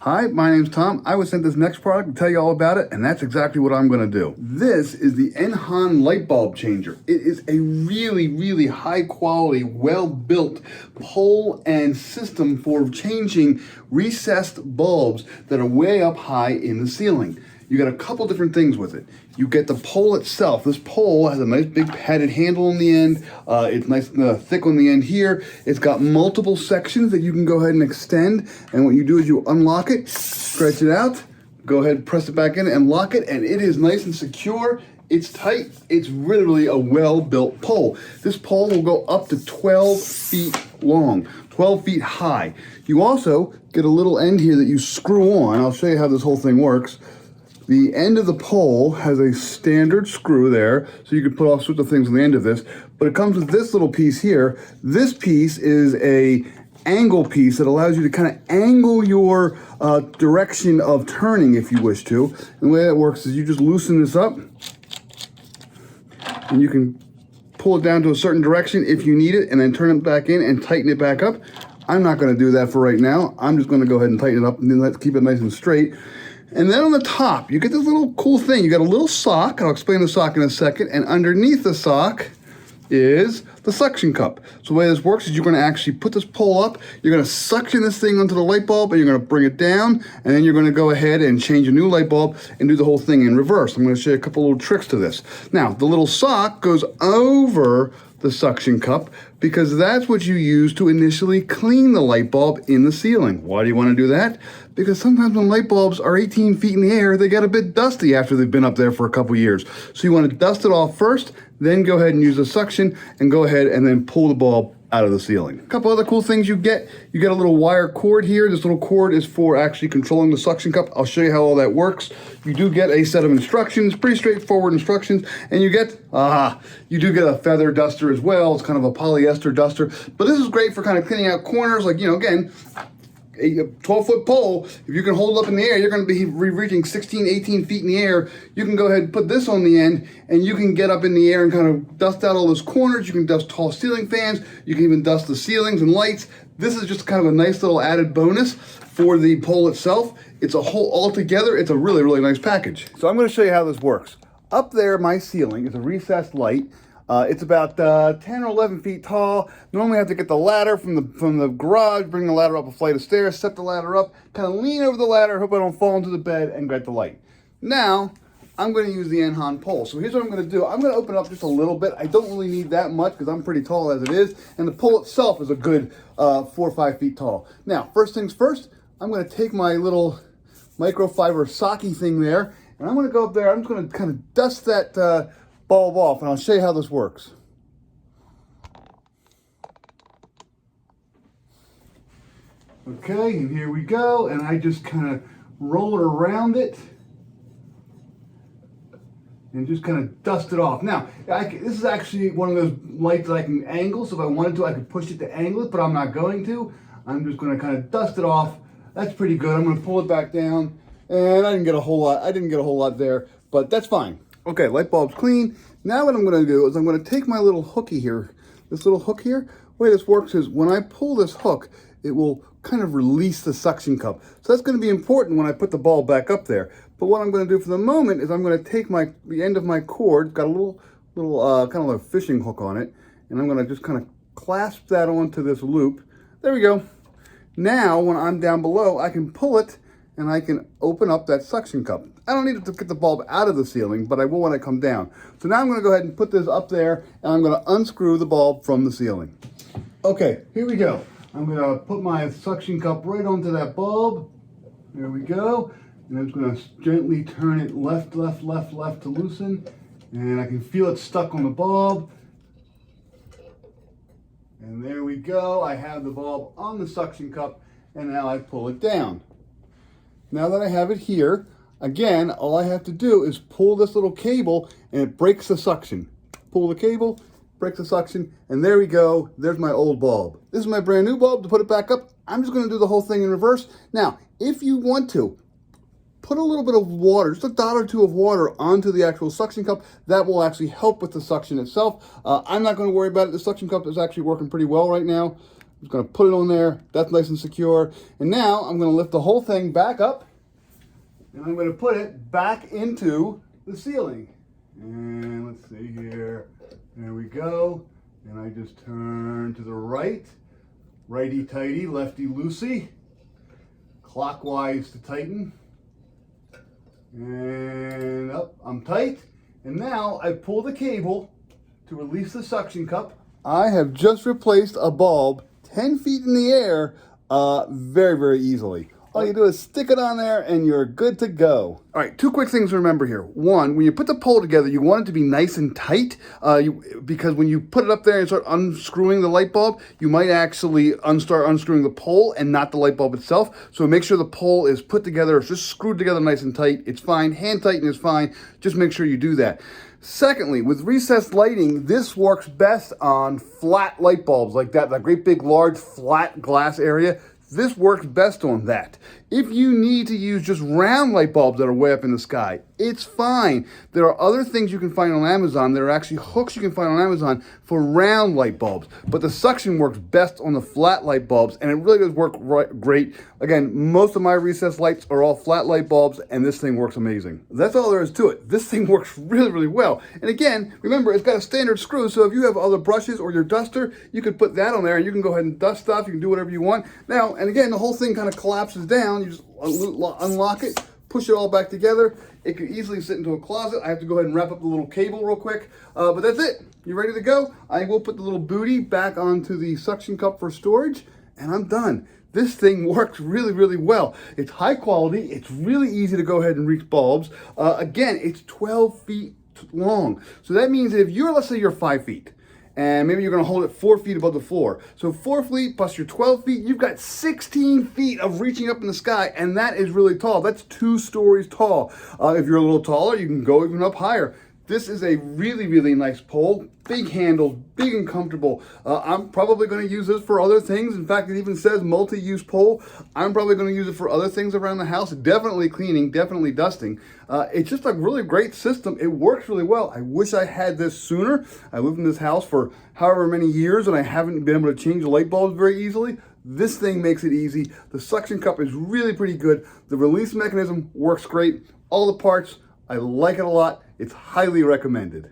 Hi, my name's Tom. I was sent this next product to tell you all about it, and that's exactly what I'm going to do. This is the Enhon light bulb changer. It is a really high quality, well-built pole and system for changing recessed bulbs that are way up high in the ceiling. You got a couple different things with it. You get the pole itself. This pole has a nice big padded handle on the end. It's nice thick on the end here. It's got multiple sections that you can go ahead and extend. And what you do is you unlock it, stretch it out, go ahead, press it back in and lock it, and it is nice and secure. It's tight. It's really a well-built pole. This pole will go up to 12 feet long, 12 feet high. You also get a little end here that you screw on. I'll show you how this whole thing works. The end of the pole has a standard screw there, so you can put all sorts of things on the end of this, but it comes with this little piece here. This piece is a angle piece that allows you to kind of angle your direction of turning if you wish to. And the way that works is you just loosen this up, and you can pull it down to a certain direction if you need it, and then turn it back in and tighten it back up. I'm not going to do that for right now. I'm just going to go ahead and tighten it up, and then let's keep it nice and straight. And then on the top, you get this little cool thing. You got a little sock. I'll explain the sock in a second. And underneath the sock is the suction cup. So the way this works is you're going to actually put this pole up. You're going to suction this thing onto the light bulb, and you're going to bring it down. And then you're going to go ahead and change a new light bulb and do the whole thing in reverse. I'm going to show you a couple little tricks to this. Now, the little sock goes over the suction cup because that's what you use to initially clean the light bulb in the ceiling. Why do you want to do that? Because sometimes when light bulbs are 18 feet in the air, they get a bit dusty after they've been up there for a couple years. So you want to dust it off first, then go ahead and use the suction and go ahead and then pull the bulb out of the ceiling. A couple other cool things you get a little wire cord here. This little cord is for actually controlling the suction cup. I'll show you how all that works. You do get a set of instructions, pretty straightforward instructions, and you do get a feather duster as well. It's kind of a polyester duster, but this is great for kind of cleaning out corners, like, you know, again, a 12-foot pole, if you can hold up in the air, you're going to be reaching 16, 18 feet in the air. You can go ahead and put this on the end, and you can get up in the air and kind of dust out all those corners. You can dust tall ceiling fans. You can even dust the ceilings and lights. This is just kind of a nice little added bonus for the pole itself. It's a whole altogether. It's a really nice package. So I'm going to show you how this works. Up there, my ceiling is a recessed light. It's about 10 or 11 feet tall. Normally I have to get the ladder from the garage, bring the ladder up a flight of stairs, set the ladder up, kind of lean over the ladder, hope I don't fall into the bed, and get the light. Now, I'm going to use the Enhon pole. So here's what I'm going to do. I'm going to open up just a little bit. I don't really need that much because I'm pretty tall as it is, and the pole itself is a good 4 or 5 feet tall. Now, first things first, I'm going to take my little microfiber socky thing there, and I'm going to go up there. I'm just going to kind of dust that bulb off, and I'll show you how this works. Okay, and here we go, and I just kind of roll it around it and just kind of dust it off. Now, this is actually one of those lights that I can angle, so if I wanted to, I could push it to angle it, but I'm not going to. I'm just going to kind of dust it off. That's pretty good. I'm going to pull it back down, and I didn't get a whole lot there, but that's fine. Okay, light bulb's clean. Now what I'm going to do is I'm going to take my little hooky here, this little hook here. The way this works is when I pull this hook, it will kind of release the suction cup. So that's going to be important when I put the bulb back up there. But what I'm going to do for the moment is I'm going to take the end of my cord, got a little kind of like a fishing hook on it, and I'm going to just kind of clasp that onto this loop. There we go. Now when I'm down below, I can pull it and I can open up that suction cup. I don't need to get the bulb out of the ceiling, but I will when I come down. So now I'm going to go ahead and put this up there, and I'm going to unscrew the bulb from the ceiling. Okay, here we go. I'm going to put my suction cup right onto that bulb. There we go. And I'm just going to gently turn it left to loosen. And I can feel it stuck on the bulb. And there we go. I have the bulb on the suction cup, and now I pull it down. Now that I have it here, again, all I have to do is pull this little cable, and it breaks the suction. Pull the cable, breaks the suction, and there we go. There's my old bulb. This is my brand new bulb. To put it back up, I'm just going to do the whole thing in reverse. Now, if you want to, put a little bit of water, just a dot or two of water onto the actual suction cup. That will actually help with the suction itself. I'm not going to worry about it. The suction cup is actually working pretty well right now. just gonna put it on there. That's nice and secure. And now I'm gonna lift the whole thing back up, and I'm gonna put it back into the ceiling. And let's see here. There we go. And I just turn to the right. Righty-tighty, lefty-loosey. Clockwise to tighten. And up, I'm tight. And now I pull the cable to release the suction cup. I have just replaced a bulb 10 feet in the air very, very easily. All you do is stick it on there and you're good to go. All right, two quick things to remember here. One, when you put the pole together, you want it to be nice and tight because when you put it up there and start unscrewing the light bulb, you might actually start unscrewing the pole and not the light bulb itself. So make sure the pole is put together, it's just screwed together nice and tight. It's fine, hand tighten is fine. Just make sure you do that. Secondly, with recessed lighting, this works best on flat light bulbs like that great big large flat glass area. This works best on that. If you need to use just round light bulbs that are way up in the sky, it's fine. There are other things you can find on Amazon. There are actually hooks you can find on Amazon for round light bulbs, but the suction works best on the flat light bulbs, and it really does work great. Again, most of my recessed lights are all flat light bulbs, and this thing works amazing. That's all there is to it. This thing works really, really well. And again, remember, it's got a standard screw, so if you have other brushes or your duster, you could put that on there, and you can go ahead and dust stuff. You can do whatever you want. Now, and again, the whole thing kind of collapses down. You just unlock it, push it all back together. It could easily sit into a closet. I have to go ahead and wrap up the little cable real quick, but that's it. You ready to go? I will put the little booty back onto the suction cup for storage, and I'm done. This thing works really, really well. It's high quality. It's really easy to go ahead and reach bulbs. Again, it's 12 feet long. So that means that if you're, let's say you're 5 feet, and maybe you're gonna hold it 4 feet above the floor. So 4 feet plus your 12 feet, you've got 16 feet of reaching up in the sky, and that is really tall. That's 2 stories tall. If you're a little taller, you can go even up higher. This is a really, really nice pole. Big handles, big and comfortable. I'm probably going to use this for other things. In fact, it even says multi-use pole. I'm probably going to use it for other things around the house. Definitely cleaning, definitely dusting. It's just a really great system. It works really well. I wish I had this sooner. I lived in this house for however many years, and I haven't been able to change the light bulbs very easily. This thing makes it easy. The suction cup is really pretty good. The release mechanism works great. All the parts, I like it a lot. It's highly recommended.